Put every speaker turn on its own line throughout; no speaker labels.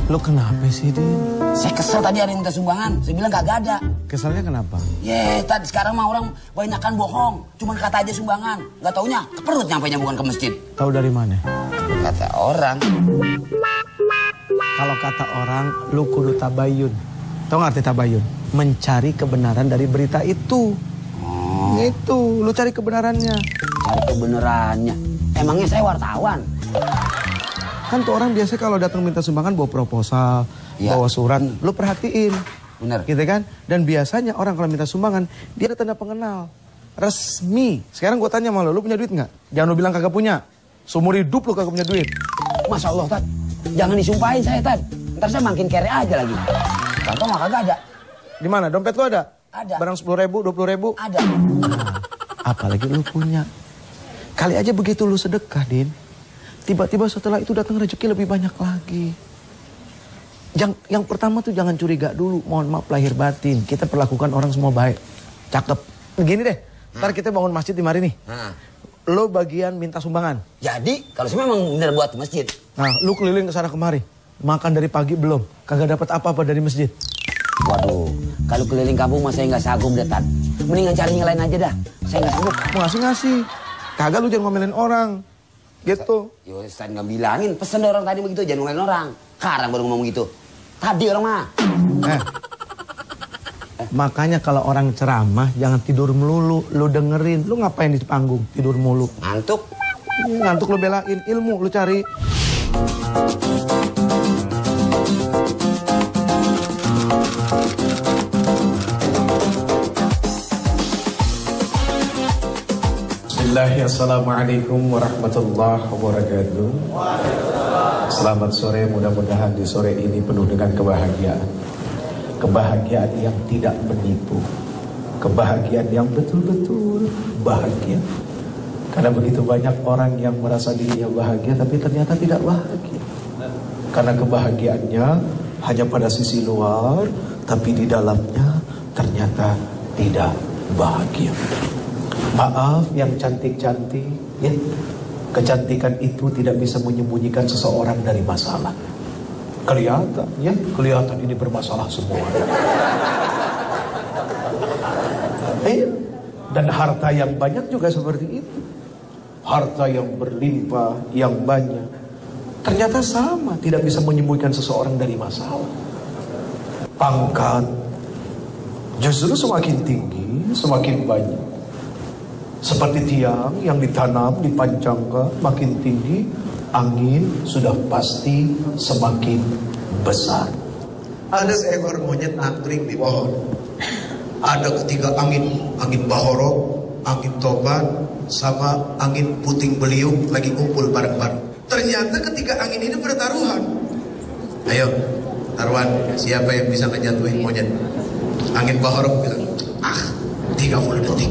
Lo kenapa sih, Din?
Saya kesel tadi ada yang minta sumbangan. Saya bilang kagak ada.
Keselnya kenapa?
Tadi sekarang mah orang banyakan bohong. Cuman kata aja sumbangan. Gak taunya ke perut nyampainya bukan ke masjid.
Tahu dari mana?
Kata orang.
Kalau kata orang, lu kudu tabayun. Tahu nggak arti tabayun? Mencari kebenaran dari berita itu. Itu, lu cari kebenarannya.
Cari kebenarannya. Emangnya saya wartawan?
Kan tuh orang biasa kalau datang minta sumbangan bawa proposal, bawa surat, lu perhatiin.
Bener.
Gitu kan? Dan biasanya orang kalau minta sumbangan, dia ada tanda pengenal. Resmi. Sekarang gue tanya sama lu punya duit nggak? Jangan lu bilang kagak punya. Seumur hidup lu kagak punya duit.
Masya Allah, Tad. Jangan disumpahin saya, Tad. Ntar saya makin kere aja lagi. Contoh nggak kagak ada.
Di mana? Dompet lu ada?
Ada.
Barang 10.000, 20.000?
Ada.
Nah, apalagi lu punya. Kali aja begitu lu sedekah, Din. Tiba-tiba setelah itu datang rezeki lebih banyak lagi. Yang pertama tuh jangan curiga dulu. Mohon maaf lahir batin. Kita perlakukan orang semua baik. Cakep. Begini deh. Ntar kita bangun masjid di mari nih. Lo bagian minta sumbangan.
Jadi kalau saya memang bener buat masjid.
Nah, lu keliling ke sana kemari. Makan dari pagi belum. Kagak dapat apa-apa dari masjid.
Waduh, kalau keliling kampung mah saya nggak sanggup deh, Tad. Mendingan cari yang lain aja dah. Saya nggak sanggup.
Mau ngasih-ngasih. Kagak lu jangan ngomelin orang. Gitu.
Yo, Ustaz nggak bilangin. Pesen orang tadi begitu, jangan ngomelin orang. Sekarang baru ngomong gitu. Tadi orang mah.
Makanya kalau orang ceramah jangan tidur melulu. Lu dengerin. Lu ngapain di panggung tidur mulu?
Ngantuk.
Ngantuk lu belain. Ilmu lu cari.
Assalamualaikum warahmatullahi wabarakatuh. Selamat sore, mudah-mudahan di sore ini penuh dengan kebahagiaan. Kebahagiaan yang tidak menipu. Kebahagiaan yang betul-betul bahagia. Karena begitu banyak orang yang merasa dirinya bahagia tapi ternyata tidak bahagia. Karena kebahagiaannya hanya pada sisi luar, tapi di dalamnya ternyata tidak bahagia. Maaf yang cantik-cantik, ya. Kecantikan itu tidak bisa menyembunyikan seseorang dari masalah. Kelihatan, ya, kelihatan ini bermasalah semua. Dan harta yang banyak juga seperti itu. Harta yang berlimpah, yang banyak, ternyata sama, tidak bisa menyembuhkan seseorang dari masalah. Pangkat justru semakin tinggi, semakin banyak. Seperti tiang yang ditanam, dipancangkan, makin tinggi, angin sudah pasti semakin besar. Ada seekor monyet angkring di pohon. Ada ketiga angin bahorok, angin tobat, sama angin puting beliung lagi kumpul bareng-bareng. Ternyata ketiga angin ini bertaruhan. Ayo, taruhan, siapa yang bisa ngejatuhin monyet? Angin bahorok bilang, 30 detik.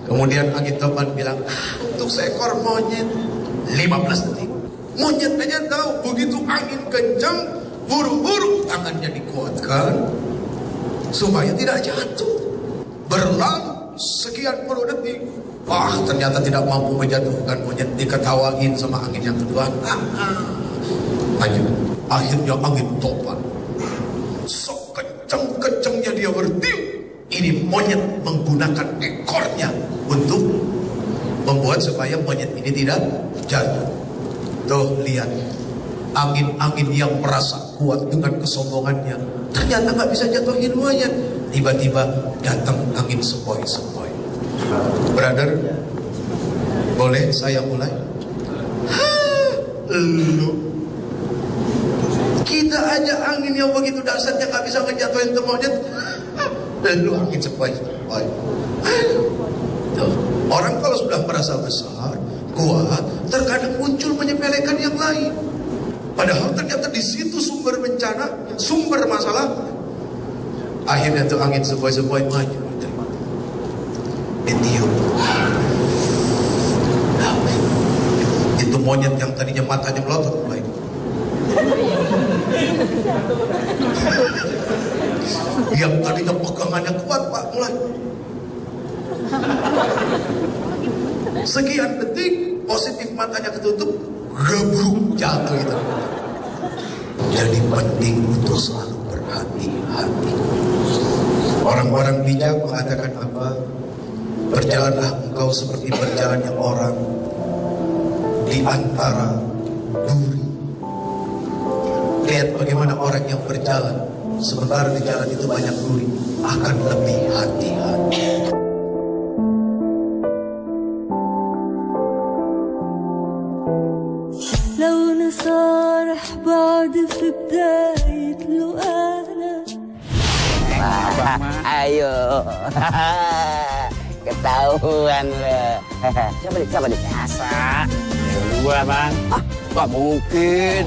Kemudian angin topan bilang, untuk seekor monyet 15 detik. Monyet aja tahu, begitu angin kencang, buru-buru tangannya dikuatkan supaya tidak jatuh. Berlalu sekian puluh detik, ternyata tidak mampu menjatuhkan monyet. Diketawain sama angin yang kedua. Lanjut. Akhirnya angin topan, sekencang-kencangnya dia bertiup. Ini monyet menggunakan ekornya untuk membuat supaya monyet ini tidak jatuh. Tuh lihat, angin-angin yang merasa kuat dengan kesombongannya ternyata nggak bisa jatuhin monyet. Tiba-tiba datang angin sepoi-sepoi. Brother, boleh saya mulai? Lu, kita aja angin yang begitu dahsyatnya nggak bisa ngejatuhin tuh monyet. Dan lu angin sepoi-sepoi. Orang kalau sudah merasa besar, kuat, terkadang muncul menyepelekan yang lain. Padahal ternyata di situ sumber bencana, sumber masalah. Akhirnya tuh angin sepoi-sepoi maju. Ditiup. Itu monyet yang tadinya matanya melotot mulai. Yang tadinya pegangannya kuat, Pak, mulai. Sekian detik, positif matanya ketutup, gebruk, jatuh itu. Jadi penting untuk selalu berhati-hati. Orang-orang bijak mengatakan apa? Berjalanlah engkau seperti berjalannya orang di antara duri. Lihat bagaimana orang yang berjalan sementara di jalan itu banyak duri akan lebih hati-hati.
لو نصارح بعض في بداية لقانا.
Ayo. Ketahuan lo. Siapa nih? Biasa.
Gua bang.
Gak mungkin.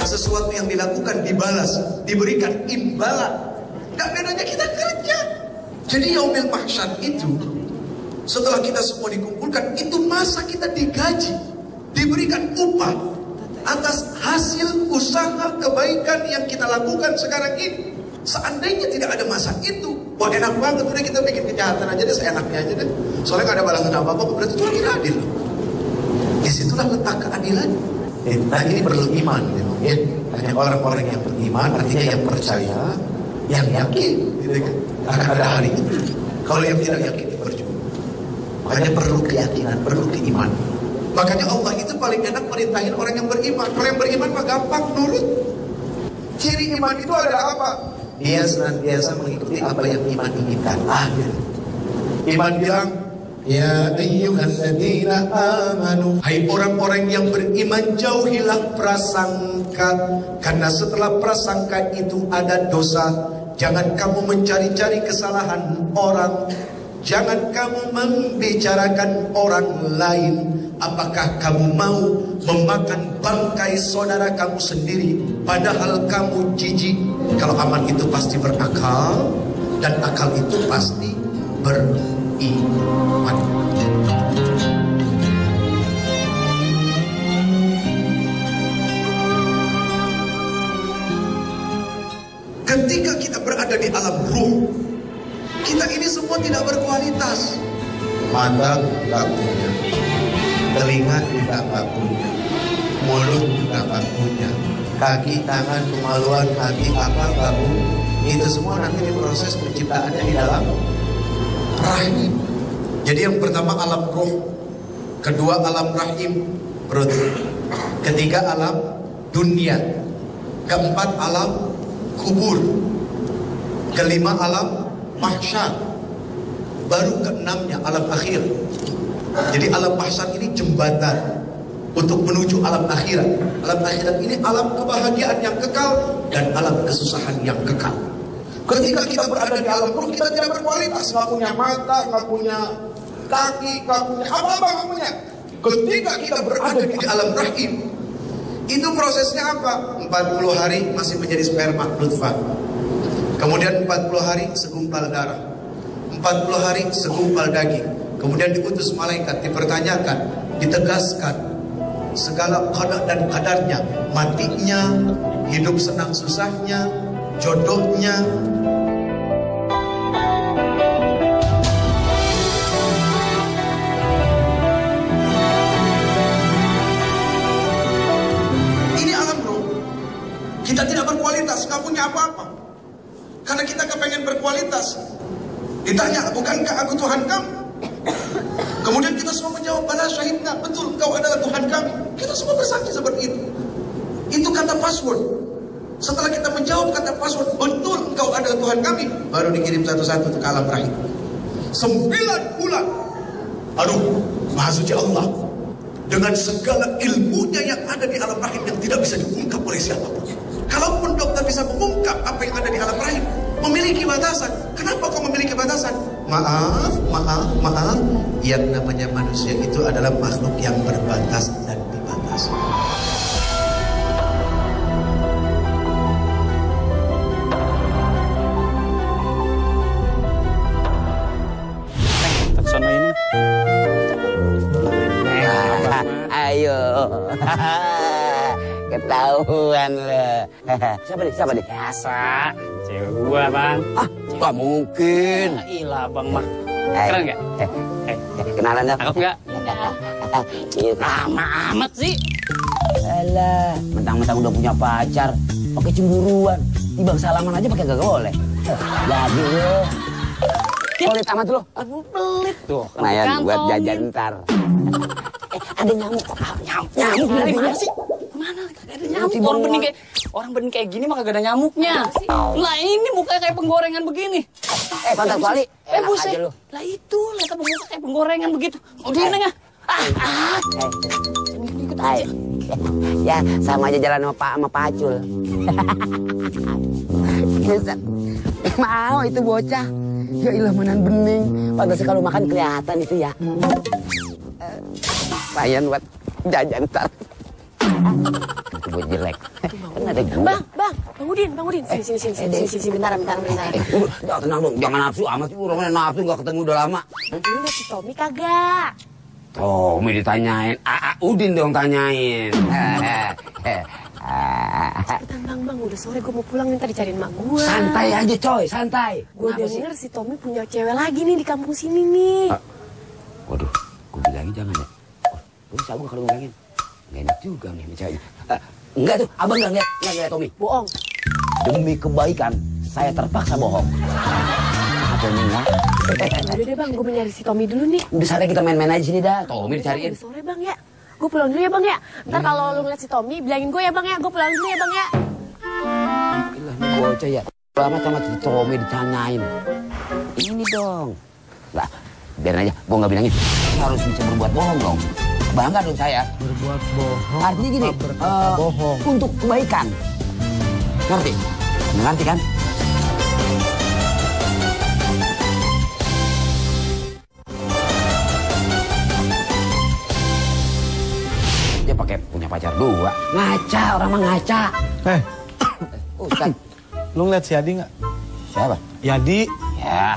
Sesuatu yang dilakukan dibalas, diberikan imbalan. Gak bedanya kita kerja. Jadi yaumil mahsyar itu, setelah kita semua dikumpulkan, itu masa kita digaji, diberikan upah atas hasil usaha kebaikan yang kita lakukan sekarang ini. Seandainya tidak ada masa itu, wah enak banget, udah kita bikin kejahatan aja deh, seenaknya aja deh. Soalnya gak ada balasan apa-apa, berarti itu lagi adil. Disitulah letak keadilan. Nah ini perlu iman, ya. Hanya orang-orang yang beriman, artinya yang percaya, yang yakin, gitu kan? Akan ada hari itu. Kalau yang tidak yakin percuma. Makanya perlu keyakinan, perlu keimanan. Makanya Allah itu paling enak merintahin orang yang beriman. Kalau yang beriman mah gampang nurut. Ciri iman itu adalah apa? Dia senantiasa mengikuti apa yang iman inginkan. Gitu. Iman bilang, ya ayyuhalladzina amanu, hai orang-orang yang beriman, jauhilah prasangka, karena setelah prasangka itu ada dosa. Jangan kamu mencari-cari kesalahan orang, jangan kamu membicarakan orang lain. Apakah kamu mau memakan bangkai saudara kamu sendiri, padahal kamu jijik? Kalau aman itu pasti berakal, dan akal itu pasti beriman. Ketika kita berada di alam ruh, kita ini semua tidak berkualitas. Mata tidak punya, telinga tidak punya, mulut tidak punya, kaki, tangan, kemaluan, hati, akal, kamu, itu semua nanti diproses penciptaannya di dalam rahim. Jadi yang pertama alam ruh, kedua alam rahim perut, ketiga alam dunia, keempat alam kubur, kelima alam mahsyar, baru keenamnya alam akhir. Jadi alam mahsyar ini jembatan untuk menuju alam akhirat. Alam akhirat ini alam kebahagiaan yang kekal dan alam kesusahan yang kekal. Ketika kita berada di alam ruh, kita tidak berkualitas, nggak punya mata, nggak punya kaki, nggak punya apa-apa, nggak punya. Ketika kita berada di alam rahim, itu prosesnya apa? 40 hari masih menjadi sperma nutfah. Kemudian 40 hari segumpal darah, 40 hari segumpal daging. Kemudian diutus malaikat, dipertanyakan, ditegaskan segala qada dan qadarnya, matinya, hidup senang susahnya, jodohnya. Ini alam ruh. Kita tidak berkualitas, nggak punya apa-apa. Karena kita kepengen berkualitas. Ditanya, bukankah aku Tuhan kamu? Kemudian kita semua menjawab, bala syahidna, betul engkau adalah Tuhan kami. Kita semua bersaksi seperti itu. Itu kata password. Setelah kita menjawab kata password, betul engkau adalah Tuhan kami, baru dikirim satu-satu ke alam rahim. 9 bulan. Aduh, Maha Suci Allah, dengan segala ilmunya yang ada di alam rahim yang tidak bisa diungkap oleh siapapun. Kalaupun dokter bisa mengungkap apa yang ada di alam rahim, memiliki batasan. Kenapa kok memiliki batasan? Maaf. Yang namanya manusia itu adalah makhluk yang berbatas dan dibatasi.
Tersono ini.
Ayo. Ketahuan lo. Siapa nih?
Biasa, cewek gua bang.
Ah, gak mungkin.
Ilah bang mah. Keren nggak?
Kenalan dong.
Cakep nggak? Lama amat sih.
Alah, mentang-mentang udah punya pacar, pakai cemburuan. Tiba salaman aja pakai gak boleh. Jadi lo. Pelit amat lo.
Aku pelit tuh.
Lumayan buat jajan ntar. Ada nyamuk.
Nyamuk dari mana sih? Mana? Kagak ada nyamuk. Orang bening kayak gini mah kagak ada nyamuknya. Lah ini mukanya kayak penggorengan begini.
Pantat kuali.
Buset. Lah itu, lihat apa muka kayak penggorengan begitu. Udah nengah. Ikut aja.
Ya, sama aja jalan sama Pacul. Mau itu bocah. Ya ilah menan bening. Pantas kalau makan kelihatan itu ya. Lumayan buat jajan ntar. Itu buat jelek. Kan ada gua.
Bang Udin. Sini, bentar.
Udah tenang dong, jangan nafsu amat sih. Orangnya nafsu gak ketemu udah lama.
Lu liat si Tommy kagak?
Tommy ditanyain. Udin dong tanyain.
Cepetan bang, udah sore gue mau pulang, minta dicariin mak gue.
Santai aja coy, santai.
Gue denger si Tommy punya cewek lagi nih di kampung sini nih.
Waduh, gue bilangin jangan ya. Lu sabun kalau bilangin. Gak enak juga nih ceweknya. Enggak tuh, abang gak lihat Tommy.
Bohong.
Demi kebaikan, saya terpaksa bohong. Apa ini enggak?
Udah deh bang, gue mau nyari si Tommy dulu nih.
Udah sore kita main-main aja sini dah. Tommy dicariin.
Udah sore bang ya. Gue pulang dulu ya bang ya. Ntar kalau lu ngeliat si Tommy, bilangin gue ya bang ya. Gue pulang dulu ya bang ya.
Gila nih bocah ya. Lama sama si Tommy ditanyain. Ini dong. Lah, biar aja. Gue gak bilangin. Saya harus bisa berbuat bohong dong. Bangga dong saya.
Berbuat bohong.
Artinya gini.
Berkata bohong.
Untuk kebaikan. Ngerti? Ngerti kan? Dia pakai punya pacar dua. Ngaca, orang mah ngaca. Ustaz.
Lu ngeliat si Yadi nggak?
Siapa?
Yadi.
Ya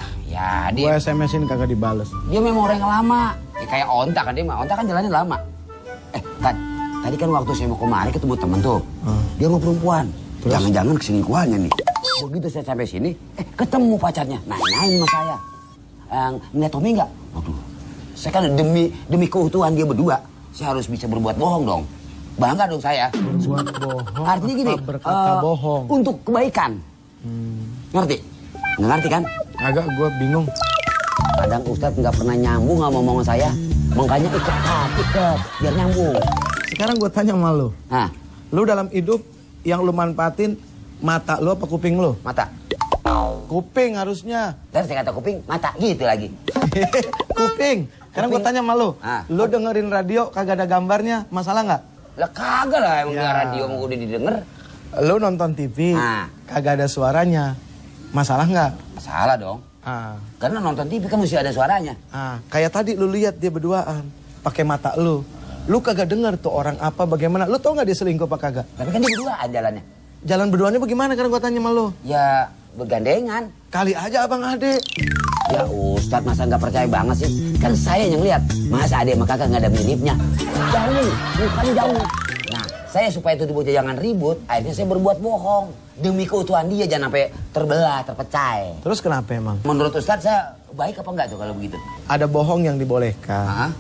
Gue
dia.
SMS-in kagak dibales.
Dia memang orang yang lama. Ya, kayak onta kan dia mah. Onta kan jalannya lama. Tadi kan waktu saya mau kemari ketemu temen tuh. Dia mau perempuan. Jangan-jangan keselingkuhannya nih. Begitu saya sampai sini, ketemu pacarnya. Nanyain sama saya. Ngeliat Tommy nggak? Waduh. Saya kan demi keutuhan dia berdua. Saya harus bisa berbuat bohong dong. Bangga dong saya.
Berbuat bohong.
Artinya gini.
Berkata bohong.
Untuk kebaikan. Ngerti? Nggak ngerti kan?
Agak gue bingung.
Kadang Ustadz nggak pernah nyambung sama omongan saya. Makanya ikat biar nyambung.
Sekarang gue tanya sama lu.
Nah,
Lu dalam hidup yang lu manfaatin mata lu apa kuping lu?
mata.
Kuping harusnya.
Dan saya kata kuping, mata gitu lagi.
Kuping. Sekarang gue tanya sama lu. Lu dengerin radio kagak ada gambarnya, masalah nggak?
Lah kagak lah, emang
Ya.
radio mau udah didengar.
Lu nonton TV, kagak ada suaranya, masalah nggak?
Masalah dong. Karena nonton TV kan mesti ada suaranya.
Kayak tadi lu lihat dia berduaan, pakai mata lu. Lu kagak denger tuh orang apa bagaimana. Lu tau nggak dia selingkuh apa kagak?
Tapi kan dia berduaan jalannya.
Jalan berduanya bagaimana kan gua tanya sama lu?
Ya bergandengan.
Kali aja abang ade.
Ya Ustadz masa nggak percaya banget sih? Kan saya yang lihat. Masa ade sama kakak nggak ada miripnya? Jauh, bukan jauh. Nah, saya supaya itu bocah jangan ribut, akhirnya saya berbuat bohong. Demi keutuhan dia jangan sampai terbelah, terpecah.
Terus kenapa emang?
Menurut Ustadz saya baik apa enggak tuh kalau begitu?
Ada bohong yang dibolehkan.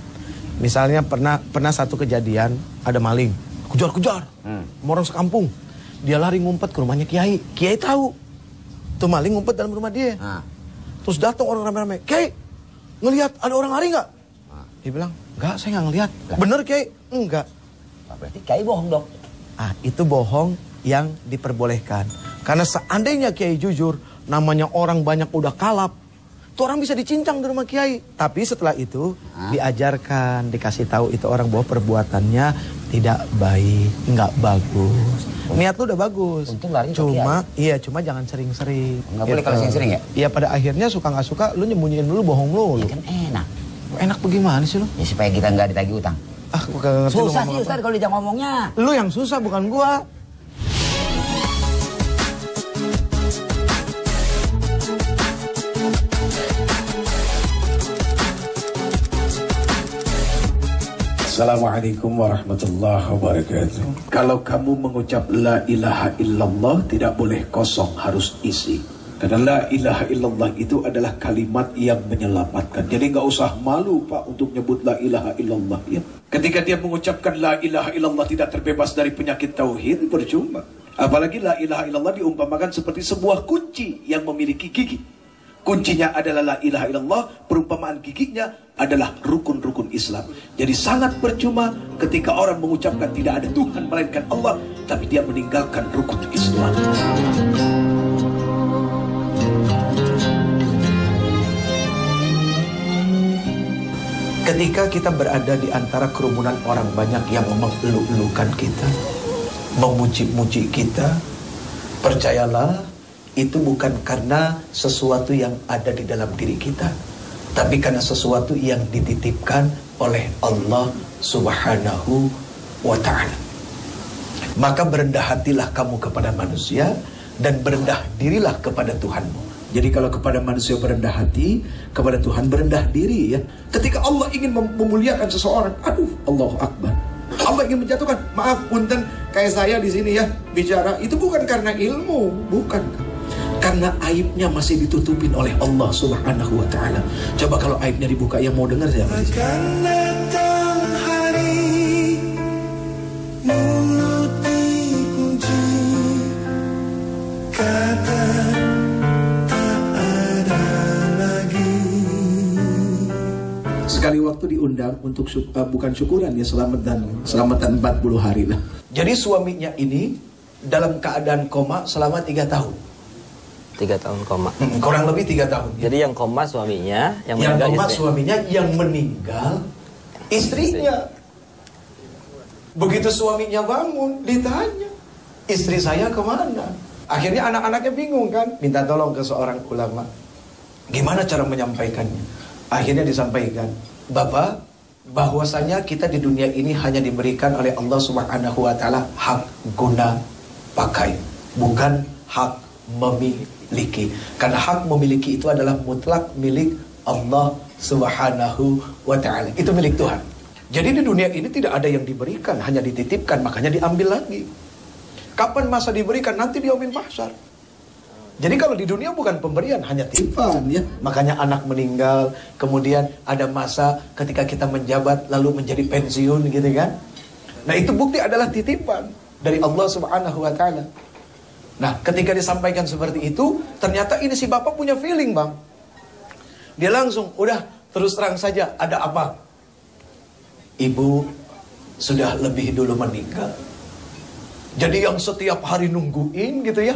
Misalnya pernah satu kejadian, ada maling. Kejar-kejar. Orang sekampung. Dia lari ngumpet ke rumahnya Kiai. Kiai tahu. Tuh maling ngumpet dalam rumah dia. Terus datang orang rame-rame. Kiai, ngelihat ada orang lari nggak? Dia bilang, enggak, saya nggak ngelihat. Bener Kiai? Enggak.
Berarti Kiai bohong dong.
Itu bohong yang diperbolehkan. Karena seandainya Kiai jujur, namanya orang banyak udah kalap, tuh orang bisa dicincang di rumah Kiai. Tapi setelah itu diajarkan, dikasih tahu itu orang bahwa perbuatannya tidak baik, nggak bagus. Niat lu udah bagus.
Untung lari ke
cuma jangan sering-sering.
Nggak boleh kalau sering-sering ya?
Iya, pada akhirnya suka nggak suka, lu nyembunyiin dulu bohong lu.
Ya kan enak.
Enak bagaimana sih lu?
Ya supaya kita nggak ditagih utang.
Gua kagak ngerti
susah sih Ustadz kalau dijak ngomongnya.
Lu yang susah bukan gua.
Assalamualaikum warahmatullahi wabarakatuh. Kalau kamu mengucap la ilaha illallah, tidak boleh kosong, harus isi. Karena la ilaha illallah itu adalah kalimat yang menyelamatkan. Jadi nggak usah malu Pak untuk nyebut la ilaha illallah ya. Ketika dia mengucapkan la ilaha illallah tidak terbebas dari penyakit tauhid, percuma. Apalagi la ilaha illallah diumpamakan seperti sebuah kunci yang memiliki gigi. Kuncinya adalah la ilaha illallah, perumpamaan giginya adalah rukun-rukun Islam. Jadi sangat percuma ketika orang mengucapkan tidak ada Tuhan melainkan Allah, tapi dia meninggalkan rukun Islam. Ketika kita berada di antara kerumunan orang banyak yang mengeluh-elukan kita, memuji-muji kita, percayalah, itu bukan karena sesuatu yang ada di dalam diri kita, tapi karena sesuatu yang dititipkan oleh Allah Subhanahu wa ta'ala. Maka berendah hatilah kamu kepada manusia dan berendah dirilah kepada Tuhanmu. Jadi kalau kepada manusia berendah hati, kepada Tuhan berendah diri ya. Ketika Allah ingin memuliakan seseorang, aduh, Allahu Akbar. Allah ingin menjatuhkan, maaf punten kayak saya di sini ya bicara, itu bukan karena ilmu, bukan. Karena aibnya masih ditutupin oleh Allah Subhanahu wa ta'ala. Coba kalau aibnya dibuka, yang mau dengar siapa? Akan datang hari mulut dikunci, kata tak ada lagi. Sekali waktu diundang untuk bukan syukuran ya, selamatan 40 hari lah. Jadi suaminya ini dalam keadaan koma selama 3 tahun.
3 tahun koma.
Kurang lebih 3 tahun.
Jadi yang koma suaminya, yang
meninggal
koma
suaminya, yang meninggal istrinya. Begitu suaminya bangun, ditanya, istri saya kemana? Akhirnya anak-anaknya bingung kan, minta tolong ke seorang ulama. Gimana cara menyampaikannya? Akhirnya disampaikan, Bapak, bahwasanya kita di dunia ini hanya diberikan oleh Allah Subhanahu wa ta'ala hak guna pakai, bukan hak memiliki. Karena hak memiliki itu adalah mutlak milik Allah Subhanahu wa ta'ala. Itu milik Tuhan. Jadi di dunia ini tidak ada yang diberikan, hanya dititipkan, makanya diambil lagi. Kapan masa diberikan? Nanti di yaumil mahsyar. Jadi kalau di dunia bukan pemberian, hanya titipan ya. Makanya anak meninggal, kemudian ada masa ketika kita menjabat lalu menjadi pensiun gitu kan. Nah itu bukti adalah titipan dari Allah Subhanahu wa ta'ala. Nah, ketika disampaikan seperti itu, ternyata ini si bapak punya feeling, Bang. Dia langsung, udah terus terang saja, ada apa? Ibu sudah lebih dulu meninggal. Jadi yang setiap hari nungguin gitu ya,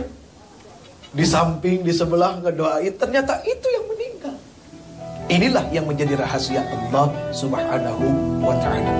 di samping, di sebelah ngedoain, ternyata itu yang meninggal. Inilah yang menjadi rahasia Allah Subhanahu wa ta'ala.